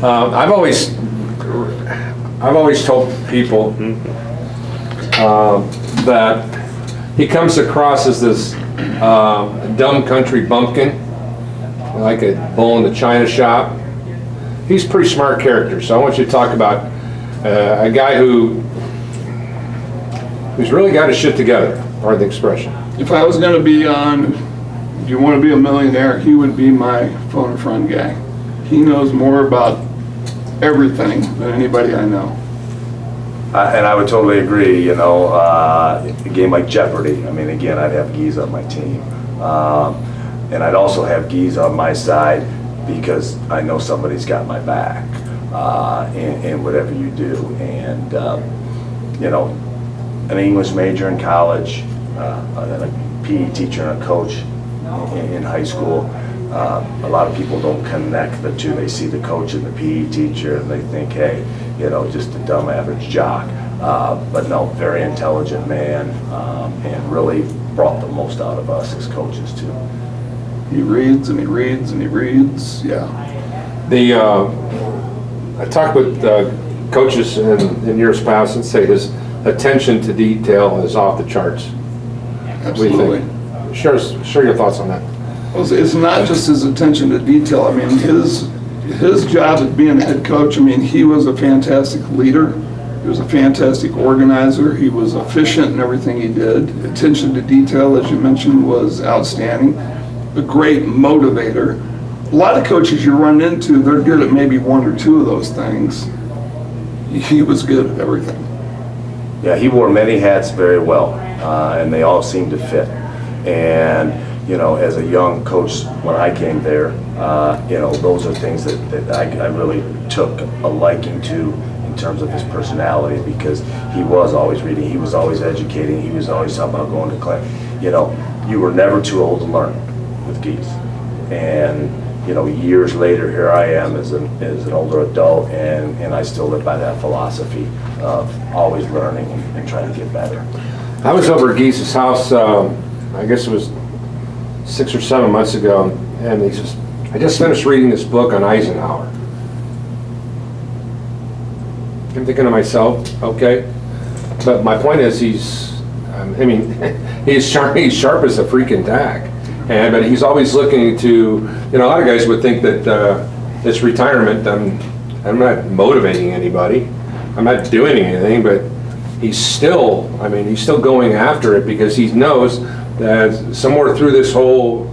I've always told people that he comes across as this dumb country bumpkin, like a bull in the china shop. He's a pretty smart character, so I want you to talk about a guy who's really got his shit together, pardon the expression. If I was going to be on Do You Want to Be a Millionaire, he would be my phone a friend guy. He knows more about everything than anybody I know. And I would totally agree, you know, a game like Jeopardy, I mean, again, I'd have Geese on my team. And I'd also have Geese on my side because I know somebody's got my back in whatever you do. And, you know, an English major in college, and then a PE teacher and a coach in high school. A lot of people don't connect the two. They see the coach and the PE teacher and they think, hey, you know, just a dumb average jock. But no, very intelligent man, and really brought the most out of us as coaches too. He reads and he reads and he reads, yeah. I talk with coaches in years past and say his attention to detail is off the charts. Absolutely. What do you think? Share your thoughts on that. Well, it's not just his attention to detail. I mean, his job as being a head coach, I mean, he was a fantastic leader. He was a fantastic organizer. He was efficient in everything he did. Attention to detail, as you mentioned, was outstanding. A great motivator. A lot of coaches you run into, they're good at maybe one or two of those things. He was good at everything. Yeah, he wore many hats very well, and they all seemed to fit. And, you know, as a young coach, when I came there, you know, those are things that I really took a liking to in terms of his personality, because he was always reading, he was always educating, he was always talking about going to class. You know, you were never too old to learn with Geese. And, you know, years later, here I am as an older adult, and I still live by that philosophy of always learning and trying to get better. I was over at Geese's house, I guess it was 6 or 7 months ago, and he says, I just finished reading this book on Eisenhower. I'm thinking to myself, okay, but my point is he's sharp as a freaking tack. But he's always looking to, you know, a lot of guys would think that it's retirement. I'm not motivating anybody. I'm not doing anything, but he's still going after it because he knows that somewhere through this whole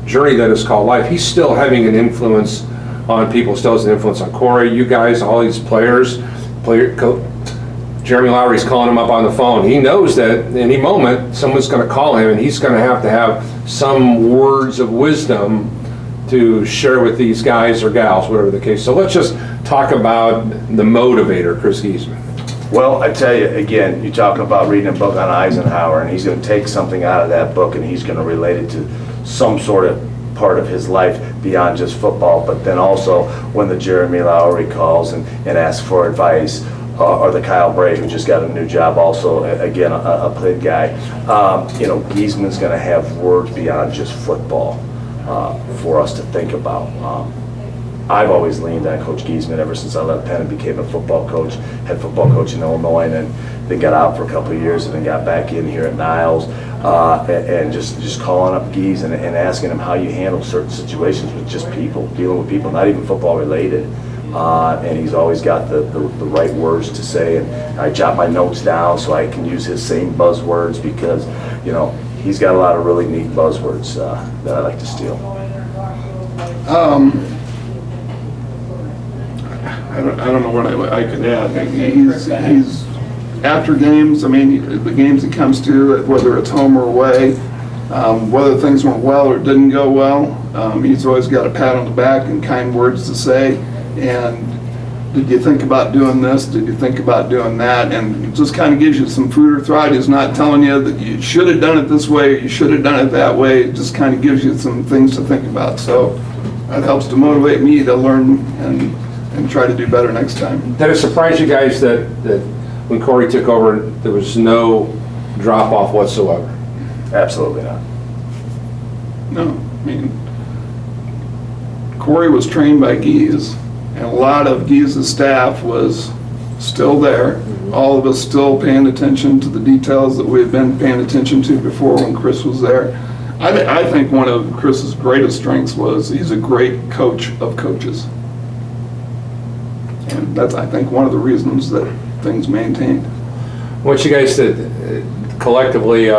journey that is called life, he's still having an influence on people, still has an influence on Corey, you guys, all these players. Jeremy Lowry's calling him up on the phone. He knows that any moment someone's going to call him and he's going to have some words of wisdom to share with these guys or gals, whatever the case. So let's just talk about the motivator, Chris Giesman. Well, I tell you, again, you're talking about reading a book on Eisenhower, and he's going to take something out of that book and he's going to relate it to some sort of part of his life beyond just football. But then also when the Jeremy Lowry calls and asks for advice, or the Kyle Bray, who just got a new job, also, again, a played guy. You know, Giesman's going to have words beyond just football for us to think about. I've always leaned on Coach Giesman ever since I left Penn and became a football coach, head football coach in Illinois, and then got out for a couple of years and then got back in here at Niles, and just calling up Gies and asking him how you handle certain situations with just people, dealing with people, not even football related. And he's always got the right words to say, and I jot my notes down so I can use his same buzzwords, because, you know, he's got a lot of really neat buzzwords that I like to steal. I don't know what I could add. He's after games, I mean, the games he comes to, whether it's home or away, whether things went well or didn't go well, he's always got a pat on the back and kind words to say. And did you think about doing this? Did you think about doing that? And it just kind of gives you some food for thought. He's not telling you that you should have done it this way or you should have done it that way. It just kind of gives you some things to think about. So that helps to motivate me to learn and try to do better next time. Did it surprise you guys that when Corey took over, there was no drop off whatsoever? Absolutely not. No, I mean, Corey was trained by Gies, And a lot of Giza's staff was still there. All of us still paying attention to the details that we had been paying attention to before when Chris was there. I think one of Chris's greatest strengths was he's a great coach of coaches. And that's, I think, one of the reasons that things maintained. What you guys did collectively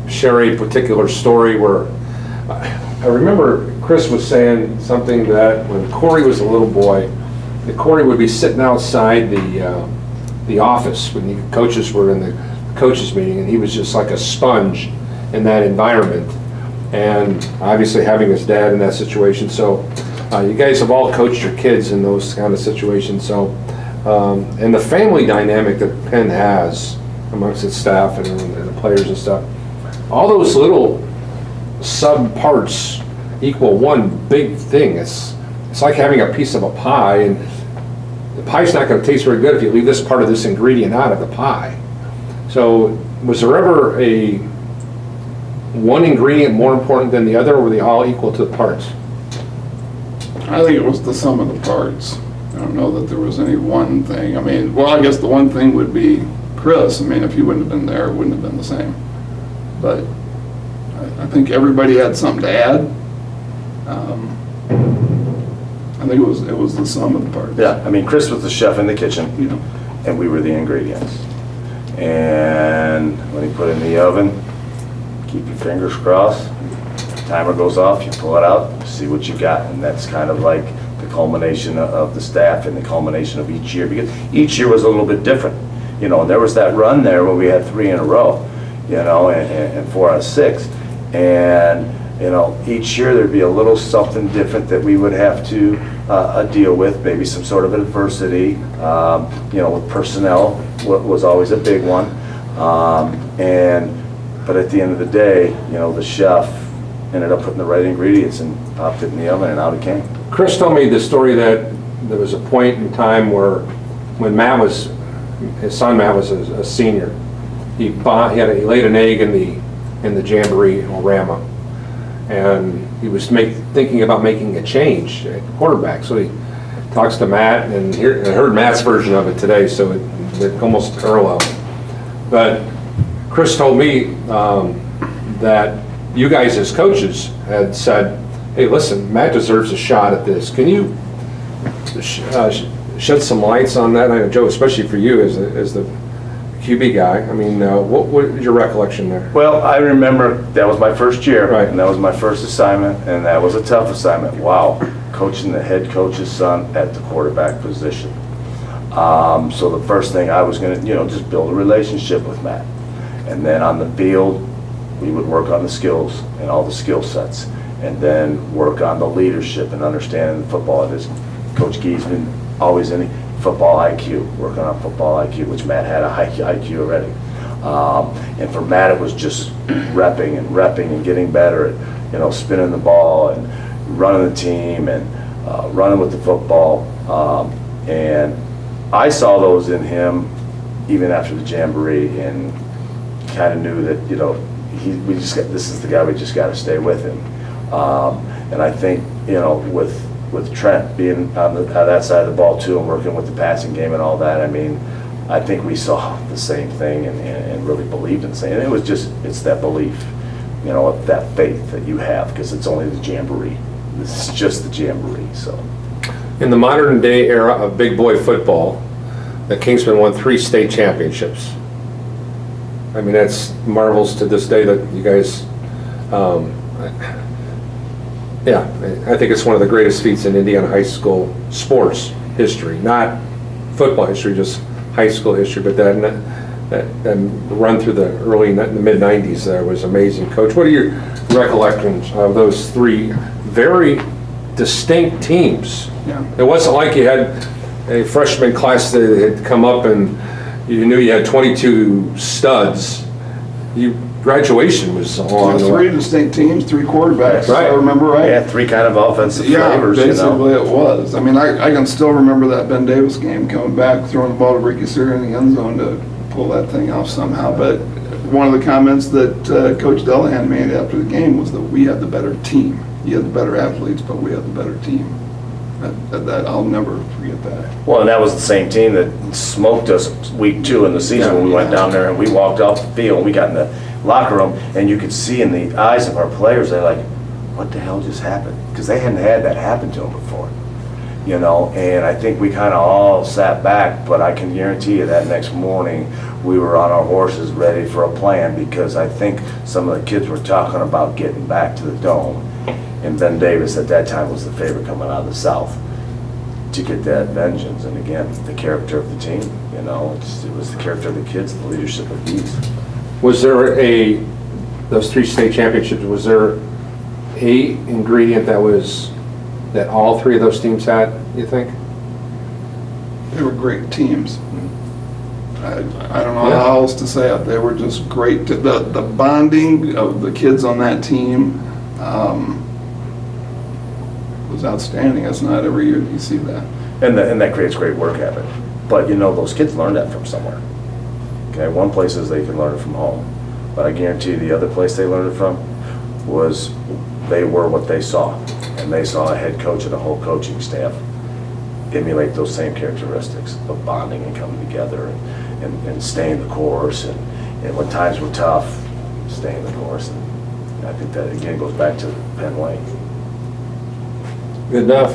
share a particular story where I remember Chris was saying something that when Corey was a little boy, that Corey would be sitting outside the office when the coaches were in the coaches meeting, and he was just like a sponge in that environment. And obviously having his dad in that situation, so you guys have all coached your kids in those kind of situations. So and the family dynamic that Penn has amongst its staff and the players and stuff, all those little sub parts equal one big thing. It's like having a piece of a pie, and the pie's not going to taste very good if you leave this part of this ingredient out of the pie. So was there ever one ingredient more important than the other, or were they all equal to the parts? I think it was the sum of the parts. I don't know that there was any one thing. I mean, well, I guess the one thing would be Chris. I mean, if he wouldn't have been there, it wouldn't have been the same. But I think everybody had something to add. I think it was the sum of the parts. Yeah, I mean, Chris was the chef in the kitchen, You know, and we were the ingredients. And when he put it in the oven, keep your fingers crossed. Timer goes off, you pull it out, see what you got, and that's kind of like the culmination of the staff and the culmination of each year, because each year was a little bit different. You know, there was that run there where we had 3 in a row, you know, and 4 out of 6, and you know, each year there'd be a little something different that we would have to deal with, maybe some sort of adversity, you know, with personnel was always a big one, but at the end of the day, you know, the chef ended up putting the right ingredients and popped it in the oven, and out it came. Chris told me the story that there was a point in time where when his son Matt was a senior, he laid an egg in the jamboree Orama, and he was thinking about making a change at quarterback. So he talks to Matt, and I heard Matt's version of it today, so it almost parallel. But Chris told me that you guys as coaches had said, hey, listen, Matt deserves a shot at this. Can you shed some lights on that? I know, Joe, especially for you as the QB guy. I mean, what is your recollection there? Well, I remember that was my first year, Right. and that was my first assignment, and that was a tough assignment. Wow, coaching the head coach's son at the quarterback position. So the first thing I was going to, you know, just build a relationship with Matt. And then on the field, we would work on the skills and all the skill sets, and then work on the leadership and understanding the football. It is Coach Gee's been always in football IQ, working on football IQ, which Matt had a high IQ already. And for Matt, it was just repping and getting better at, you know, spinning the ball and running the team and running with the football. And I saw those in him even after the jamboree, and kind of knew that, you know, this is the guy, we just got to stay with him. And I think, you know, with Trent being on that side of the ball too, and working with the passing game and all that, I mean, I think we saw the same thing and really believed in the same. And it's that belief, you know, that faith that you have, because it's only the jamboree. This is just the jamboree, so. In the modern day era of big boy football, the Kingsmen won 3 state championships. I mean, that's marvels to this day that you guys, yeah, I think it's one of the greatest feats in Indiana high school sports history, not football history, just high school history. But that run through the mid-90s there was amazing. Coach, what are your recollections of those 3 very distinct teams? yeah. It wasn't like you had a freshman class that had come up and you knew you had 22 studs. Graduation was along the 3 way. distinct teams, 3 quarterbacks, if I Right. remember right. Yeah, 3 kind of offensive Yeah, flavors, you know. basically it was. I mean, I can still remember that Ben Davis game, coming back, throwing the ball to Ricky Sear in the end zone to pull that thing off somehow. But one of the comments that Coach Delahan made after the game was that we had the better team. You had the better athletes, but we had the better team. That I'll never forget that. Well, and that was the same team that smoked us week 2 in the season when we went down there and we walked off the field and we got in the locker room and you could see in the eyes of our players, they're like, what the hell just happened? Because they hadn't had that happen to them before, you know, and I think we kind of all sat back, but I can guarantee you that next morning we were on our horses ready for a plan because I think some of the kids were talking about getting back to the Dome. And Ben Davis at that time was the favorite coming out of the South to get that vengeance. And again, the character of the team, you know, it was the character of the kids, the leadership of these. Was there those 3 state championships, was there a ingredient that all 3 of those teams had, you think? They were great teams. I don't know how else to say it. They were just great. The bonding of the kids on that team was outstanding. It's not every year that you see that. And that creates great work habit. But you know, those kids learned that from somewhere. Okay, one place is they can learn it from home. But I guarantee you the other place they learned it from was they were what they saw. And they saw a head coach and a whole coaching staff emulate those same characteristics of bonding and coming together and staying the course. And when times were tough, staying the course. And I think that, again, goes back to Penn Way. Good enough.